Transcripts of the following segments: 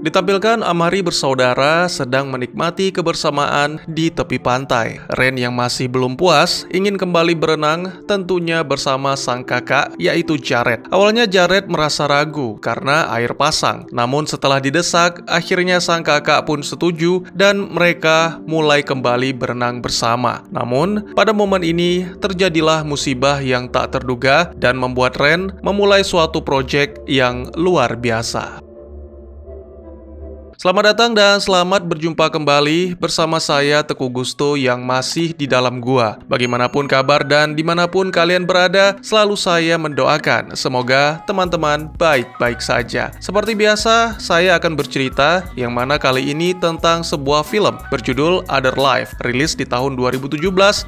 Ditampilkan Amari bersaudara sedang menikmati kebersamaan di tepi pantai. Ren yang masih belum puas ingin kembali berenang, tentunya bersama sang kakak yaitu Jared. Awalnya Jared merasa ragu karena air pasang, namun setelah didesak, akhirnya sang kakak pun setuju dan mereka mulai kembali berenang bersama. Namun pada momen ini terjadilah musibah yang tak terduga dan membuat Ren memulai suatu proyek yang luar biasa. Selamat datang dan selamat berjumpa kembali bersama saya Teguh Gusto yang masih di dalam gua. Bagaimanapun kabar dan dimanapun kalian berada, selalu saya mendoakan semoga teman-teman baik-baik saja. Seperti biasa, saya akan bercerita yang mana kali ini tentang sebuah film berjudul Other Life, rilis di tahun 2017,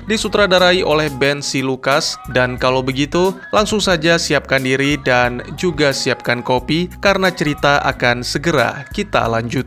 disutradarai oleh Ben C. Lucas. Dan kalau begitu, langsung saja siapkan diri dan juga siapkan kopi karena cerita akan segera kita lanjut.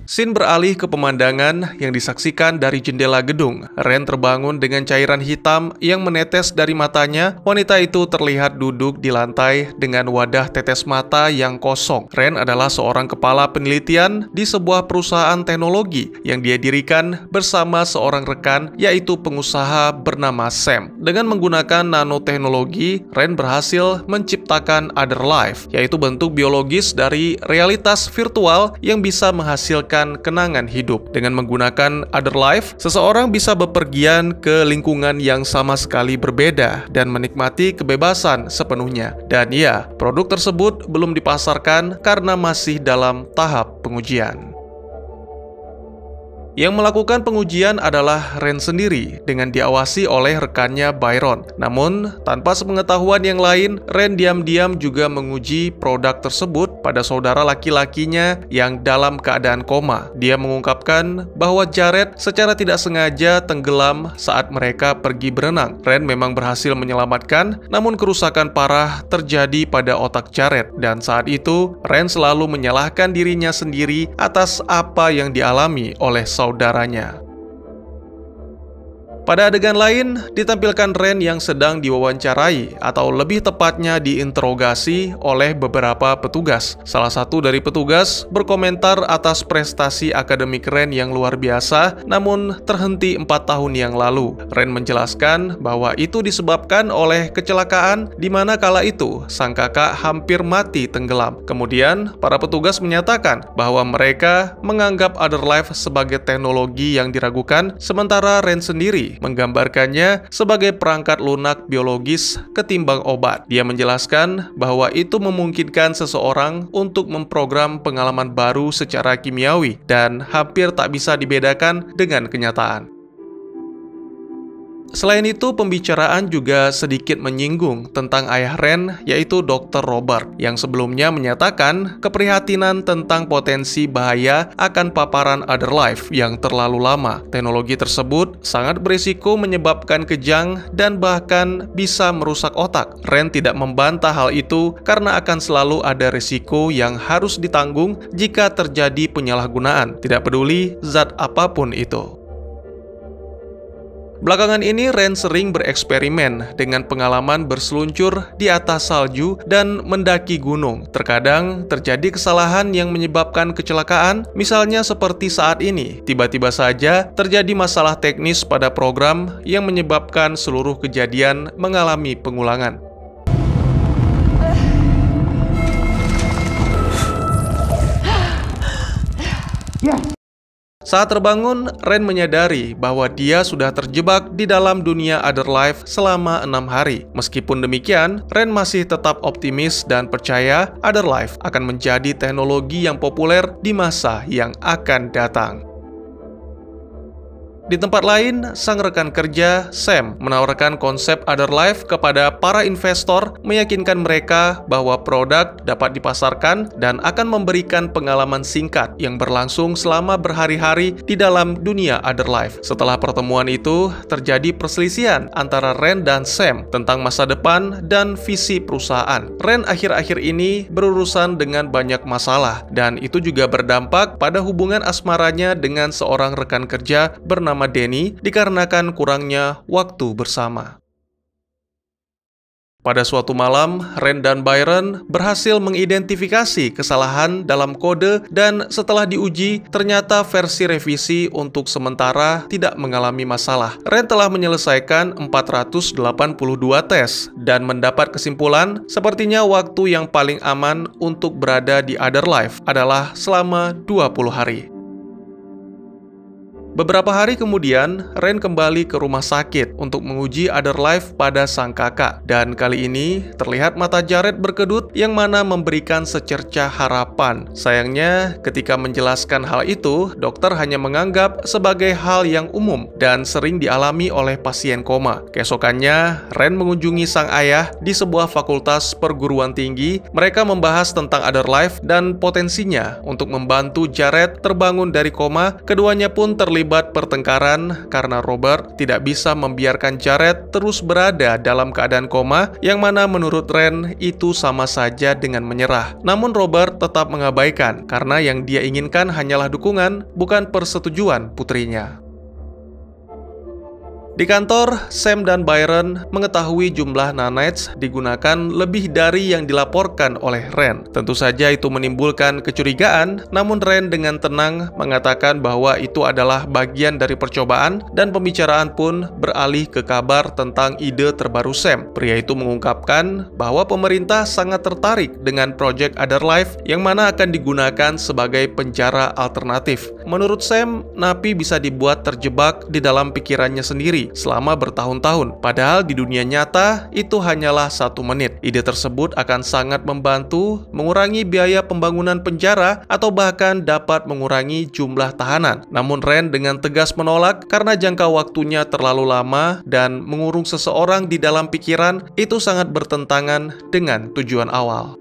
Scene beralih ke pemandangan yang disaksikan dari jendela gedung. Ren terbangun dengan cairan hitam yang menetes dari matanya. Wanita itu terlihat duduk di lantai dengan wadah tetes mata yang kosong. Ren adalah seorang kepala penelitian di sebuah perusahaan teknologi yang dia dirikan bersama seorang rekan yaitu pengusaha bernama Sam. Dengan menggunakan nanoteknologi, Ren berhasil menciptakan Other Life, yaitu bentuk biologis dari realitas virtual yang bisa menghasilkan kenangan hidup. Dengan menggunakan Other Life, seseorang bisa bepergian ke lingkungan yang sama sekali berbeda dan menikmati kebebasan sepenuhnya. Dan ya, produk tersebut belum dipasarkan karena masih dalam tahap pengujian. Yang melakukan pengujian adalah Ren sendiri dengan diawasi oleh rekannya Byron. Namun, tanpa sepengetahuan yang lain, Ren diam-diam juga menguji produk tersebut pada saudara laki-lakinya yang dalam keadaan koma. Dia mengungkapkan bahwa Jared secara tidak sengaja tenggelam saat mereka pergi berenang. Ren memang berhasil menyelamatkan, namun kerusakan parah terjadi pada otak Jared. Dan saat itu, Ren selalu menyalahkan dirinya sendiri atas apa yang dialami oleh saudaranya. Pada adegan lain, ditampilkan Ren yang sedang diwawancarai atau lebih tepatnya diinterogasi oleh beberapa petugas. Salah satu dari petugas berkomentar atas prestasi akademik Ren yang luar biasa, namun terhenti 4 tahun yang lalu. Ren menjelaskan bahwa itu disebabkan oleh kecelakaan di mana kala itu sang kakak hampir mati tenggelam. Kemudian, para petugas menyatakan bahwa mereka menganggap Other Life sebagai teknologi yang diragukan, sementara Ren sendiri menggambarkannya sebagai perangkat lunak biologis ketimbang obat. Dia menjelaskan bahwa itu memungkinkan seseorang untuk memprogram pengalaman baru secara kimiawi dan hampir tak bisa dibedakan dengan kenyataan. Selain itu, pembicaraan juga sedikit menyinggung tentang ayah Ren, yaitu Dr. Robert, yang sebelumnya menyatakan keprihatinan tentang potensi bahaya akan paparan Other Life yang terlalu lama. Teknologi tersebut sangat berisiko menyebabkan kejang dan bahkan bisa merusak otak. Ren tidak membantah hal itu karena akan selalu ada risiko yang harus ditanggung jika terjadi penyalahgunaan, tidak peduli zat apapun itu. Belakangan ini, Ren sering bereksperimen dengan pengalaman berseluncur di atas salju dan mendaki gunung. Terkadang terjadi kesalahan yang menyebabkan kecelakaan, misalnya seperti saat ini. Tiba-tiba saja terjadi masalah teknis pada program yang menyebabkan seluruh kejadian mengalami pengulangan. Saat terbangun, Ren menyadari bahwa dia sudah terjebak di dalam dunia Other Life selama 6 hari. Meskipun demikian, Ren masih tetap optimis dan percaya Other Life akan menjadi teknologi yang populer di masa yang akan datang. Di tempat lain, sang rekan kerja, Sam, menawarkan konsep Other Life kepada para investor, meyakinkan mereka bahwa produk dapat dipasarkan dan akan memberikan pengalaman singkat yang berlangsung selama berhari-hari di dalam dunia Other Life. Setelah pertemuan itu, terjadi perselisihan antara Ren dan Sam tentang masa depan dan visi perusahaan. Ren akhir-akhir ini berurusan dengan banyak masalah, dan itu juga berdampak pada hubungan asmaranya dengan seorang rekan kerja bernama Danny dikarenakan kurangnya waktu bersama. Pada suatu malam, Ren dan Byron berhasil mengidentifikasi kesalahan dalam kode dan setelah diuji, ternyata versi revisi untuk sementara tidak mengalami masalah. Ren telah menyelesaikan 482 tes dan mendapat kesimpulan sepertinya waktu yang paling aman untuk berada di Other Life adalah selama 20 hari. Beberapa hari kemudian, Ren kembali ke rumah sakit untuk menguji Other Life pada sang kakak. Dan kali ini, terlihat mata Jared berkedut yang mana memberikan secercah harapan. Sayangnya, ketika menjelaskan hal itu, dokter hanya menganggap sebagai hal yang umum dan sering dialami oleh pasien koma. Keesokannya, Ren mengunjungi sang ayah di sebuah fakultas perguruan tinggi. Mereka membahas tentang Other Life dan potensinya untuk membantu Jared terbangun dari koma. Keduanya pun terlibat pertengkaran karena Robert tidak bisa membiarkan Jared terus berada dalam keadaan koma, yang mana menurut Ren itu sama saja dengan menyerah. Namun Robert tetap mengabaikan karena yang dia inginkan hanyalah dukungan, bukan persetujuan putrinya. Di kantor, Sam dan Byron mengetahui jumlah nanites digunakan lebih dari yang dilaporkan oleh Ren. Tentu saja itu menimbulkan kecurigaan, namun Ren dengan tenang mengatakan bahwa itu adalah bagian dari percobaan dan pembicaraan pun beralih ke kabar tentang ide terbaru Sam. Pria itu mengungkapkan bahwa pemerintah sangat tertarik dengan Project Other Life yang mana akan digunakan sebagai penjara alternatif. Menurut Sam, napi bisa dibuat terjebak di dalam pikirannya sendiri selama bertahun-tahun. Padahal di dunia nyata, itu hanyalah 1 menit. Ide tersebut akan sangat membantu mengurangi biaya pembangunan penjara atau bahkan dapat mengurangi jumlah tahanan. Namun Ren dengan tegas menolak karena jangka waktunya terlalu lama dan mengurung seseorang di dalam pikiran itu sangat bertentangan dengan tujuan awal.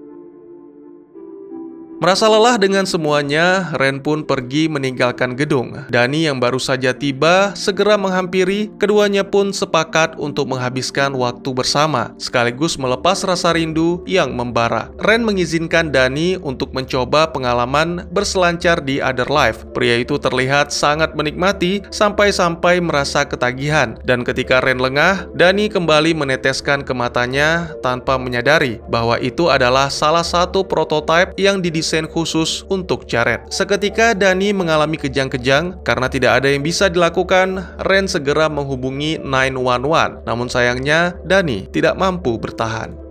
Merasa lelah dengan semuanya, Ren pun pergi meninggalkan gedung. Danny yang baru saja tiba segera menghampiri, keduanya pun sepakat untuk menghabiskan waktu bersama, sekaligus melepas rasa rindu yang membara. Ren mengizinkan Danny untuk mencoba pengalaman berselancar di Other Life. Pria itu terlihat sangat menikmati sampai-sampai merasa ketagihan, dan ketika Ren lengah, Danny kembali meneteskan ke matanya tanpa menyadari bahwa itu adalah salah satu prototipe yang didesain khusus untuk Jared. Seketika Danny mengalami kejang-kejang karena tidak ada yang bisa dilakukan. Ren segera menghubungi 911, namun sayangnya Danny tidak mampu bertahan.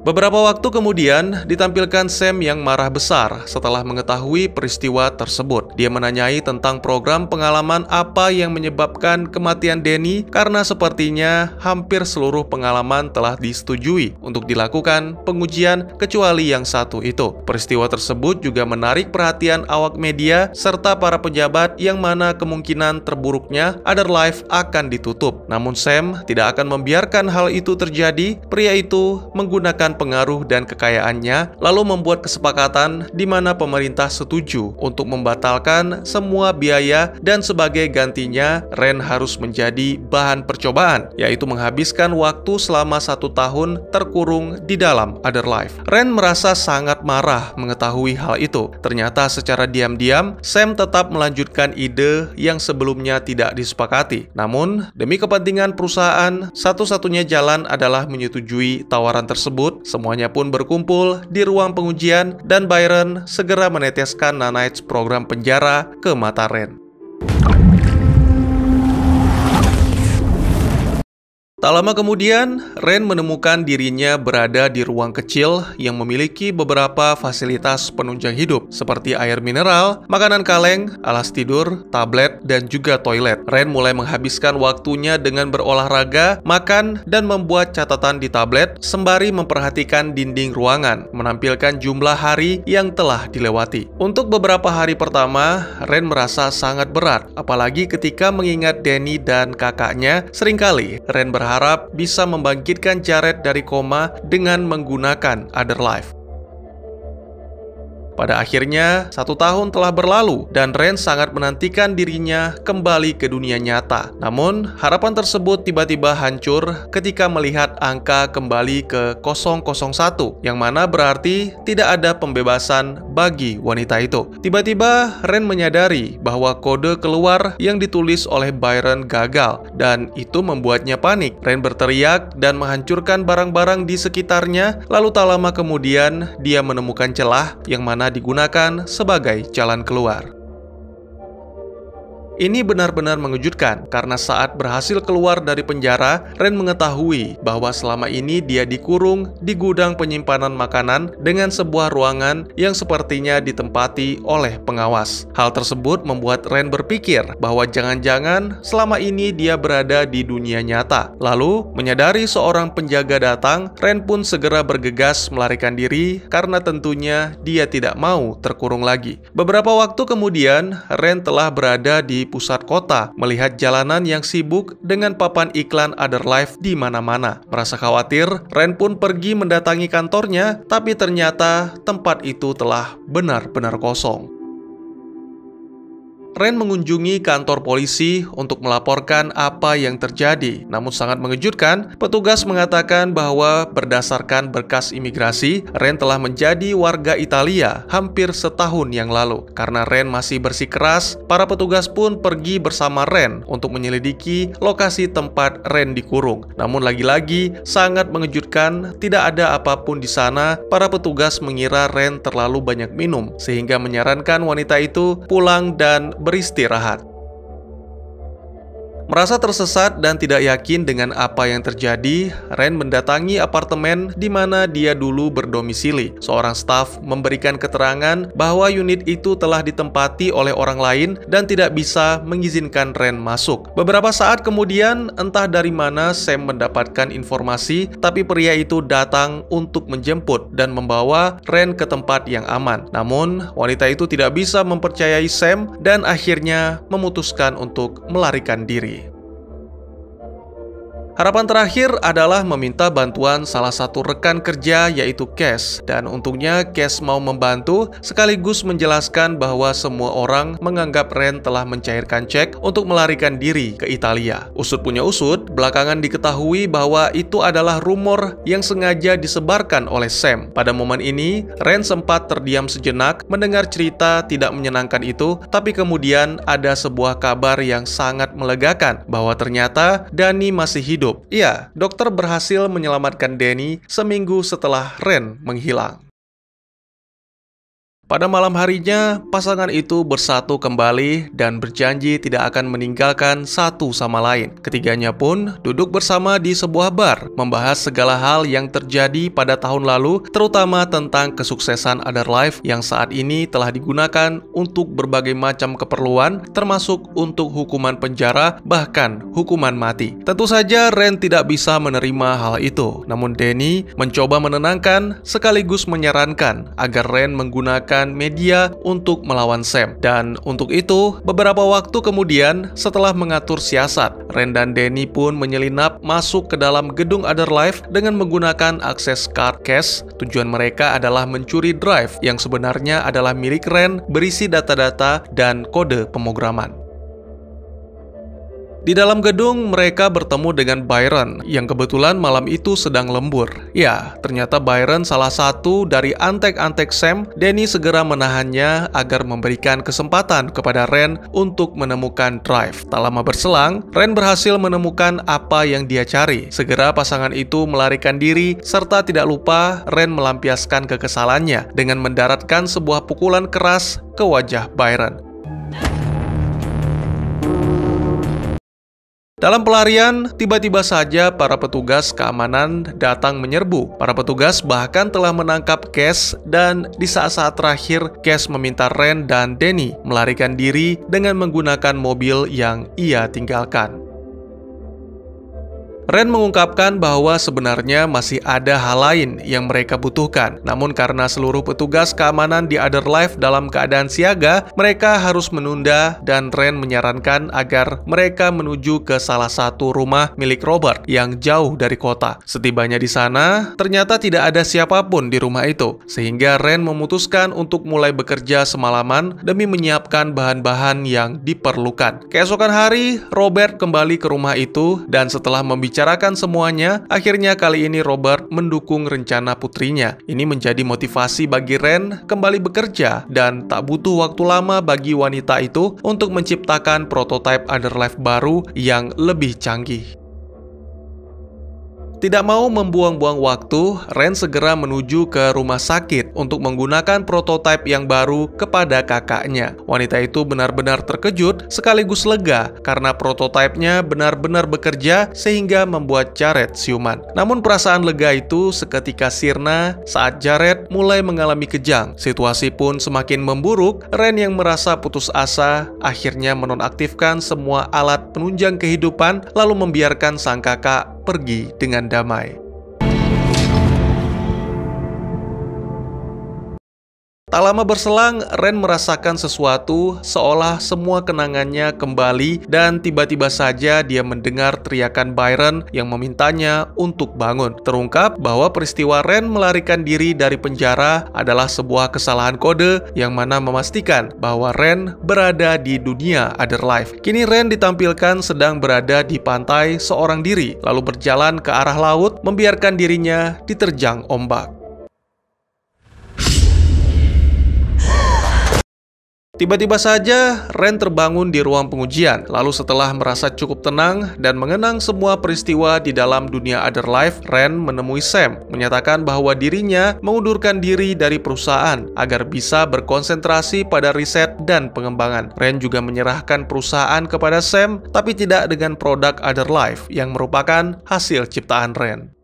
Beberapa waktu kemudian, ditampilkan Sam yang marah besar setelah mengetahui peristiwa tersebut. Dia menanyai tentang program pengalaman apa yang menyebabkan kematian Danny karena sepertinya hampir seluruh pengalaman telah disetujui untuk dilakukan pengujian kecuali yang satu itu. Peristiwa tersebut juga menarik perhatian awak media serta para pejabat yang mana kemungkinan terburuknya Other Life akan ditutup. Namun Sam tidak akan membiarkan hal itu terjadi. Pria itu menggunakan pengaruh dan kekayaannya, lalu membuat kesepakatan di mana pemerintah setuju untuk membatalkan semua biaya dan sebagai gantinya Ren harus menjadi bahan percobaan, yaitu menghabiskan waktu selama 1 tahun terkurung di dalam Other Life. Ren merasa sangat marah mengetahui hal itu. Ternyata secara diam-diam, Sam tetap melanjutkan ide yang sebelumnya tidak disepakati. Namun, demi kepentingan perusahaan, satu-satunya jalan adalah menyetujui tawaran tersebut. Semuanya pun berkumpul di ruang pengujian dan Byron segera meneteskan nanites program penjara ke mata Ren. Tak lama kemudian, Ren menemukan dirinya berada di ruang kecil yang memiliki beberapa fasilitas penunjang hidup seperti air mineral, makanan kaleng, alas tidur, tablet, dan juga toilet. Ren mulai menghabiskan waktunya dengan berolahraga, makan, dan membuat catatan di tablet sembari memperhatikan dinding ruangan, menampilkan jumlah hari yang telah dilewati. Untuk beberapa hari pertama, Ren merasa sangat berat, apalagi ketika mengingat Danny dan kakaknya. Seringkali, Ren berharap bisa membangkitkan Jared dari koma dengan menggunakan Other Life. Pada akhirnya, 1 tahun telah berlalu dan Ren sangat menantikan dirinya kembali ke dunia nyata. Namun, harapan tersebut tiba-tiba hancur ketika melihat angka kembali ke 001, yang mana berarti tidak ada pembebasan bagi wanita itu. Tiba-tiba, Ren menyadari bahwa kode keluar yang ditulis oleh Byron gagal, dan itu membuatnya panik. Ren berteriak dan menghancurkan barang-barang di sekitarnya, lalu tak lama kemudian, dia menemukan celah yang mana digunakan sebagai jalan keluar. Ini benar-benar mengejutkan karena saat berhasil keluar dari penjara, Ren mengetahui bahwa selama ini dia dikurung di gudang penyimpanan makanan dengan sebuah ruangan yang sepertinya ditempati oleh pengawas. Hal tersebut membuat Ren berpikir bahwa jangan-jangan selama ini dia berada di dunia nyata. Lalu, menyadari seorang penjaga datang, Ren pun segera bergegas melarikan diri karena tentunya dia tidak mau terkurung lagi. Beberapa waktu kemudian, Ren telah berada di pusat kota, melihat jalanan yang sibuk dengan papan iklan Other Life di mana-mana. Merasa khawatir, Ren pun pergi mendatangi kantornya, tapi ternyata tempat itu telah benar-benar kosong. Ren mengunjungi kantor polisi untuk melaporkan apa yang terjadi. Namun sangat mengejutkan, petugas mengatakan bahwa berdasarkan berkas imigrasi, Ren telah menjadi warga Italia hampir setahun yang lalu. Karena Ren masih bersikeras, para petugas pun pergi bersama Ren untuk menyelidiki lokasi tempat Ren dikurung. Namun lagi-lagi sangat mengejutkan, tidak ada apapun di sana. Para petugas mengira Ren terlalu banyak minum, sehingga menyarankan wanita itu pulang dan beristirahat. Merasa tersesat dan tidak yakin dengan apa yang terjadi, Ren mendatangi apartemen di mana dia dulu berdomisili. Seorang staf memberikan keterangan bahwa unit itu telah ditempati oleh orang lain dan tidak bisa mengizinkan Ren masuk. Beberapa saat kemudian, entah dari mana Sam mendapatkan informasi, tapi pria itu datang untuk menjemput dan membawa Ren ke tempat yang aman. Namun, wanita itu tidak bisa mempercayai Sam dan akhirnya memutuskan untuk melarikan diri. Harapan terakhir adalah meminta bantuan salah satu rekan kerja yaitu Cass, dan untungnya Cass mau membantu sekaligus menjelaskan bahwa semua orang menganggap Ren telah mencairkan cek untuk melarikan diri ke Italia. Usut punya usut, belakangan diketahui bahwa itu adalah rumor yang sengaja disebarkan oleh Sam. Pada momen ini, Ren sempat terdiam sejenak mendengar cerita tidak menyenangkan itu, tapi kemudian ada sebuah kabar yang sangat melegakan bahwa ternyata Danny masih hidup. Iya, dokter berhasil menyelamatkan Danny seminggu setelah Ren menghilang. Pada malam harinya, pasangan itu bersatu kembali dan berjanji tidak akan meninggalkan satu sama lain. Ketiganya pun duduk bersama di sebuah bar, membahas segala hal yang terjadi pada tahun lalu, terutama tentang kesuksesan Other Life yang saat ini telah digunakan untuk berbagai macam keperluan, termasuk untuk hukuman penjara, bahkan hukuman mati. Tentu saja Ren tidak bisa menerima hal itu, namun Danny mencoba menenangkan sekaligus menyarankan agar Ren menggunakan media untuk melawan Sam. Dan untuk itu, beberapa waktu kemudian, setelah mengatur siasat, Ren dan Danny pun menyelinap masuk ke dalam gedung Other Life dengan menggunakan akses card cash. Tujuan mereka adalah mencuri drive yang sebenarnya adalah milik Ren, berisi data-data dan kode pemrograman. Di dalam gedung, mereka bertemu dengan Byron, yang kebetulan malam itu sedang lembur. Ya, ternyata Byron salah satu dari antek-antek Sam. Danny segera menahannya agar memberikan kesempatan kepada Ren untuk menemukan drive. Tak lama berselang, Ren berhasil menemukan apa yang dia cari. Segera pasangan itu melarikan diri, serta tidak lupa Ren melampiaskan kekesalannya dengan mendaratkan sebuah pukulan keras ke wajah Byron. Dalam pelarian, tiba-tiba saja para petugas keamanan datang menyerbu. Para petugas bahkan telah menangkap Cass, dan di saat-saat terakhir, Cass meminta Ren dan Danny melarikan diri dengan menggunakan mobil yang ia tinggalkan. Ren mengungkapkan bahwa sebenarnya masih ada hal lain yang mereka butuhkan. Namun karena seluruh petugas keamanan di Otherlife dalam keadaan siaga, mereka harus menunda dan Ren menyarankan agar mereka menuju ke salah satu rumah milik Robert yang jauh dari kota. Setibanya di sana, ternyata tidak ada siapapun di rumah itu, sehingga Ren memutuskan untuk mulai bekerja semalaman demi menyiapkan bahan-bahan yang diperlukan. Keesokan hari, Robert kembali ke rumah itu dan setelah membicarakan semuanya, akhirnya kali ini Robert mendukung rencana putrinya. Ini menjadi motivasi bagi Ren kembali bekerja dan tak butuh waktu lama bagi wanita itu untuk menciptakan prototipe Otherlife baru yang lebih canggih. Tidak mau membuang-buang waktu, Ren segera menuju ke rumah sakit untuk menggunakan prototipe yang baru kepada kakaknya. Wanita itu benar-benar terkejut sekaligus lega karena prototipenya benar-benar bekerja sehingga membuat Jared siuman. Namun perasaan lega itu seketika sirna saat Jared mulai mengalami kejang. Situasi pun semakin memburuk. Ren yang merasa putus asa akhirnya menonaktifkan semua alat penunjang kehidupan lalu membiarkan sang kakak pergi dengan damai. Tak lama berselang, Ren merasakan sesuatu seolah semua kenangannya kembali dan tiba-tiba saja dia mendengar teriakan Byron yang memintanya untuk bangun. Terungkap bahwa peristiwa Ren melarikan diri dari penjara adalah sebuah kesalahan kode yang mana memastikan bahwa Ren berada di dunia Otherlife. Kini Ren ditampilkan sedang berada di pantai seorang diri, lalu berjalan ke arah laut, membiarkan dirinya diterjang ombak. Tiba-tiba saja, Ren terbangun di ruang pengujian. Lalu setelah merasa cukup tenang dan mengenang semua peristiwa di dalam dunia Otherlife, Ren menemui Sam, menyatakan bahwa dirinya mengundurkan diri dari perusahaan agar bisa berkonsentrasi pada riset dan pengembangan. Ren juga menyerahkan perusahaan kepada Sam, tapi tidak dengan produk Otherlife yang merupakan hasil ciptaan Ren.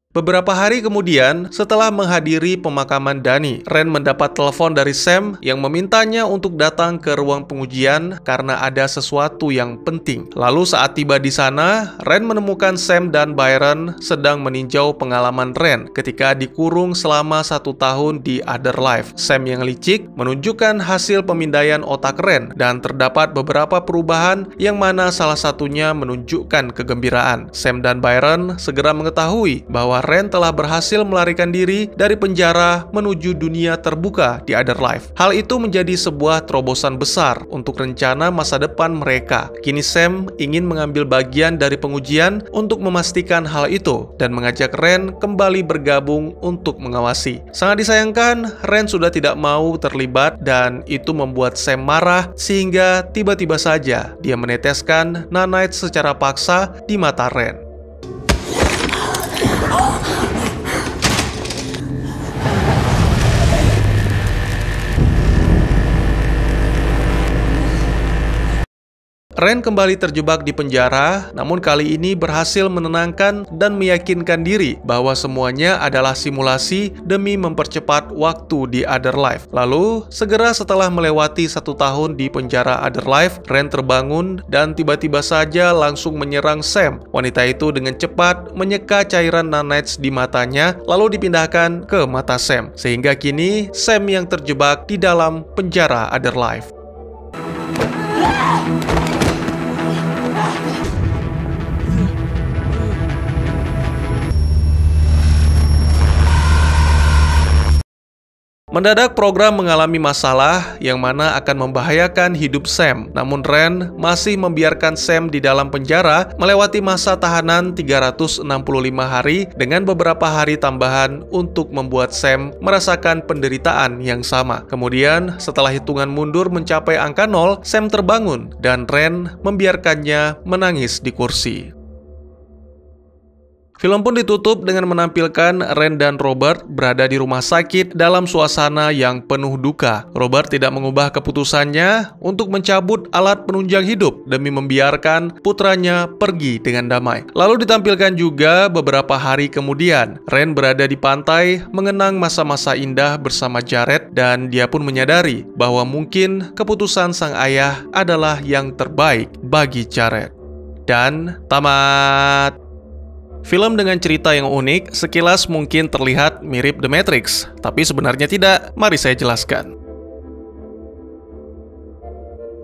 Beberapa hari kemudian, setelah menghadiri pemakaman Dani, Ren mendapat telepon dari Sam yang memintanya untuk datang ke ruang pengujian karena ada sesuatu yang penting. Lalu saat tiba di sana, Ren menemukan Sam dan Byron sedang meninjau pengalaman Ren ketika dikurung selama 1 tahun di Otherlife. Sam yang licik menunjukkan hasil pemindaian otak Ren dan terdapat beberapa perubahan yang mana salah satunya menunjukkan kegembiraan. Sam dan Byron segera mengetahui bahwa Ren telah berhasil melarikan diri dari penjara menuju dunia terbuka di Otherlife. Hal itu menjadi sebuah terobosan besar untuk rencana masa depan mereka. Kini Sam ingin mengambil bagian dari pengujian untuk memastikan hal itu dan mengajak Ren kembali bergabung untuk mengawasi. Sangat disayangkan, Ren sudah tidak mau terlibat dan itu membuat Sam marah sehingga tiba-tiba saja dia meneteskan nanite secara paksa di mata Ren. Ren kembali terjebak di penjara, namun kali ini berhasil menenangkan dan meyakinkan diri bahwa semuanya adalah simulasi demi mempercepat waktu di Otherlife. Lalu, segera setelah melewati 1 tahun di penjara Otherlife, Ren terbangun dan tiba-tiba saja langsung menyerang Sam. Wanita itu dengan cepat menyeka cairan nanites di matanya, lalu dipindahkan ke mata Sam. Sehingga kini, Sam yang terjebak di dalam penjara Otherlife. Mendadak program mengalami masalah yang mana akan membahayakan hidup Sam. Namun Ren masih membiarkan Sam di dalam penjara melewati masa tahanan 365 hari dengan beberapa hari tambahan untuk membuat Sam merasakan penderitaan yang sama. Kemudian setelah hitungan mundur mencapai angka 0, Sam terbangun dan Ren membiarkannya menangis di kursi. Film pun ditutup dengan menampilkan Ren dan Robert berada di rumah sakit dalam suasana yang penuh duka. Robert tidak mengubah keputusannya untuk mencabut alat penunjang hidup demi membiarkan putranya pergi dengan damai. Lalu ditampilkan juga beberapa hari kemudian, Ren berada di pantai mengenang masa-masa indah bersama Jared dan dia pun menyadari bahwa mungkin keputusan sang ayah adalah yang terbaik bagi Jared. dan tamat. Film dengan cerita yang unik, sekilas mungkin terlihat mirip The Matrix, tapi sebenarnya tidak. Mari saya jelaskan.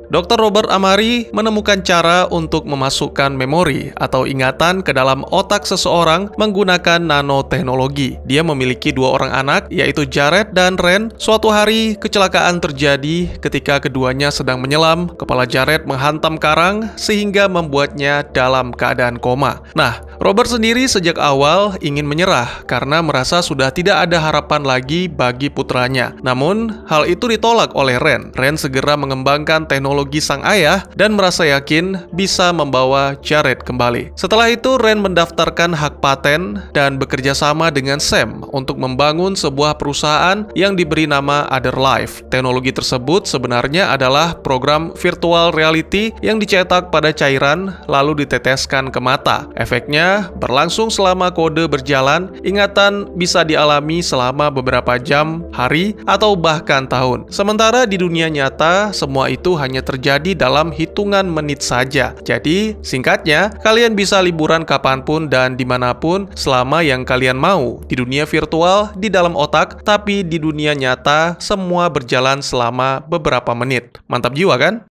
Dr. Robert Amari menemukan cara untuk memasukkan memori atau ingatan ke dalam otak seseorang menggunakan nanoteknologi. Dia memiliki 2 orang anak, yaitu Jared dan Ren. Suatu hari, kecelakaan terjadi ketika keduanya sedang menyelam. Kepala Jared menghantam karang sehingga membuatnya dalam keadaan koma. Nah, Robert sendiri sejak awal ingin menyerah karena merasa sudah tidak ada harapan lagi bagi putranya. Namun, hal itu ditolak oleh Ren. Ren segera mengembangkan teknologi sang ayah dan merasa yakin bisa membawa Jared kembali. Setelah itu, Ren mendaftarkan hak paten dan bekerja sama dengan Sam untuk membangun sebuah perusahaan yang diberi nama Other Life. Teknologi tersebut sebenarnya adalah program virtual reality yang dicetak pada cairan lalu diteteskan ke mata. Efeknya berlangsung selama kode berjalan, ingatan bisa dialami selama beberapa jam, hari, atau bahkan tahun. Sementara di dunia nyata, semua itu hanya terjadi dalam hitungan menit saja. Jadi, singkatnya, kalian bisa liburan kapanpun dan dimanapun selama yang kalian mau. Di dunia virtual, di dalam otak, tapi di dunia nyata, semua berjalan selama beberapa menit. Mantap jiwa kan?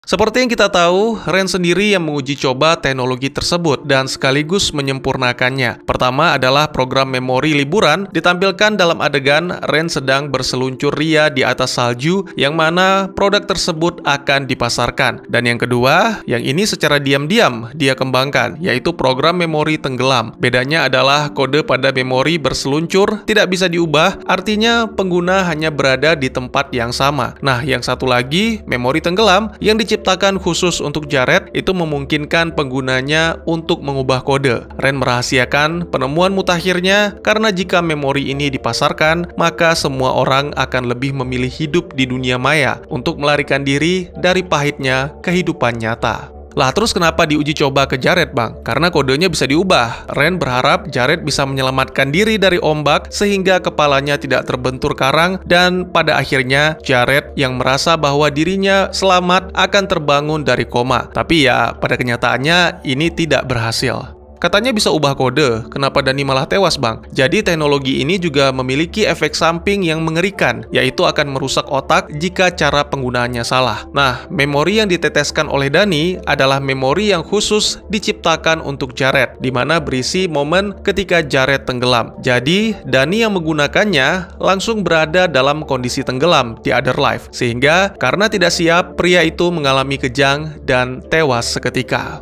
Seperti yang kita tahu, Ren sendiri yang menguji coba teknologi tersebut dan sekaligus menyempurnakannya. Pertama adalah program memori liburan, ditampilkan dalam adegan Ren sedang berseluncur ria di atas salju, yang mana produk tersebut akan dipasarkan. Dan yang kedua, yang ini secara diam-diam dia kembangkan, yaitu program memori tenggelam. Bedanya adalah kode pada memori berseluncur tidak bisa diubah, artinya pengguna hanya berada di tempat yang sama. Nah, yang satu lagi, memori tenggelam, yang diciptakan khusus untuk Jared, itu memungkinkan penggunanya untuk mengubah kode. Ren merahasiakan penemuan mutakhirnya karena jika memori ini dipasarkan, maka semua orang akan lebih memilih hidup di dunia maya untuk melarikan diri dari pahitnya kehidupan nyata. Lah terus kenapa diuji coba ke Jared, Bang? Karena kodenya bisa diubah. Ren berharap Jared bisa menyelamatkan diri dari ombak sehingga kepalanya tidak terbentur karang, dan pada akhirnya Jared yang merasa bahwa dirinya selamat akan terbangun dari koma. Tapi ya pada kenyataannya ini tidak berhasil. Katanya bisa ubah kode, kenapa Dani malah tewas, Bang? Jadi teknologi ini juga memiliki efek samping yang mengerikan, yaitu akan merusak otak jika cara penggunaannya salah. Nah, memori yang diteteskan oleh Dani adalah memori yang khusus diciptakan untuk Jared, di mana berisi momen ketika Jared tenggelam. Jadi, Dani yang menggunakannya langsung berada dalam kondisi tenggelam di Other Life, sehingga karena tidak siap, pria itu mengalami kejang dan tewas seketika.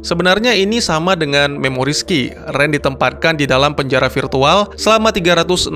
Sebenarnya ini sama dengan Memoriski. Ren ditempatkan di dalam penjara virtual selama 365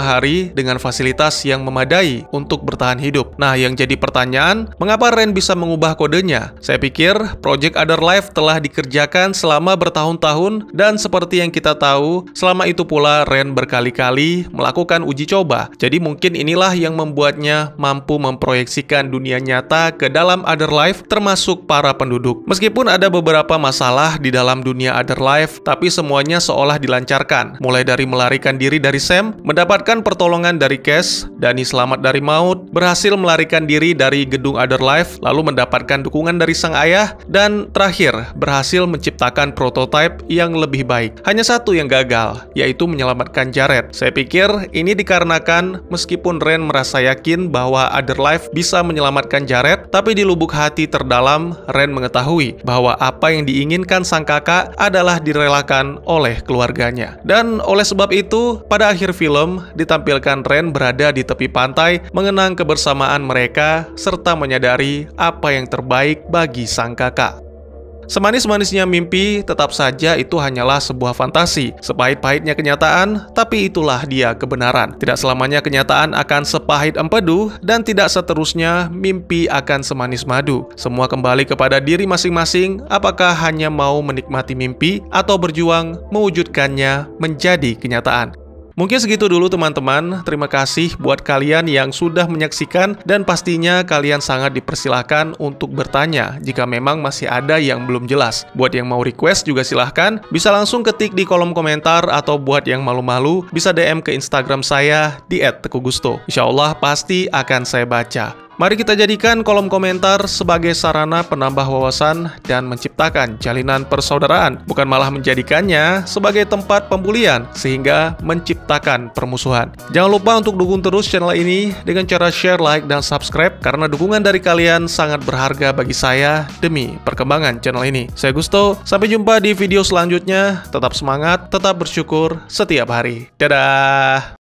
hari dengan fasilitas yang memadai untuk bertahan hidup. Nah, yang jadi pertanyaan, mengapa Ren bisa mengubah kodenya? Saya pikir Project Other Life telah dikerjakan selama bertahun-tahun, dan seperti yang kita tahu, selama itu pula Ren berkali-kali melakukan uji coba. Jadi mungkin inilah yang membuatnya mampu memproyeksikan dunia nyata ke dalam Other Life, termasuk para penduduk. Meskipun ada beberapa masalah di dalam dunia Other Life, tapi semuanya seolah dilancarkan. Mulai dari melarikan diri dari Sam, mendapatkan pertolongan dari Cass, Dani selamat dari maut, berhasil melarikan diri dari gedung Other Life, lalu mendapatkan dukungan dari sang ayah, dan terakhir berhasil menciptakan prototipe yang lebih baik. Hanya satu yang gagal, yaitu menyelamatkan Jared. Saya pikir ini dikarenakan meskipun Ren merasa yakin bahwa Other Life bisa menyelamatkan Jared, tapi di lubuk hati terdalam Ren mengetahui bahwa apa yang diinginkan sang kakak adalah direlakan oleh keluarganya. Dan oleh sebab itu, pada akhir film ditampilkan Ren berada di tepi pantai mengenang kebersamaan mereka serta menyadari apa yang terbaik bagi sang kakak. Semanis-manisnya mimpi, tetap saja itu hanyalah sebuah fantasi. Sepahit-pahitnya kenyataan, tapi itulah dia kebenaran. Tidak selamanya kenyataan akan sepahit empedu, dan tidak seterusnya mimpi akan semanis madu. Semua kembali kepada diri masing-masing, apakah hanya mau menikmati mimpi atau berjuang mewujudkannya menjadi kenyataan. Mungkin segitu dulu teman-teman, terima kasih buat kalian yang sudah menyaksikan, dan pastinya kalian sangat dipersilahkan untuk bertanya jika memang masih ada yang belum jelas. Buat yang mau request juga silahkan, bisa langsung ketik di kolom komentar, atau buat yang malu-malu bisa DM ke Instagram saya di @tekugusto. Insya Allah pasti akan saya baca. Mari kita jadikan kolom komentar sebagai sarana penambah wawasan dan menciptakan jalinan persaudaraan, bukan malah menjadikannya sebagai tempat pembulian sehingga menciptakan permusuhan. Jangan lupa untuk dukung terus channel ini dengan cara share, like, dan subscribe karena dukungan dari kalian sangat berharga bagi saya demi perkembangan channel ini. Saya Gusto, sampai jumpa di video selanjutnya. Tetap semangat, tetap bersyukur setiap hari. Dadah!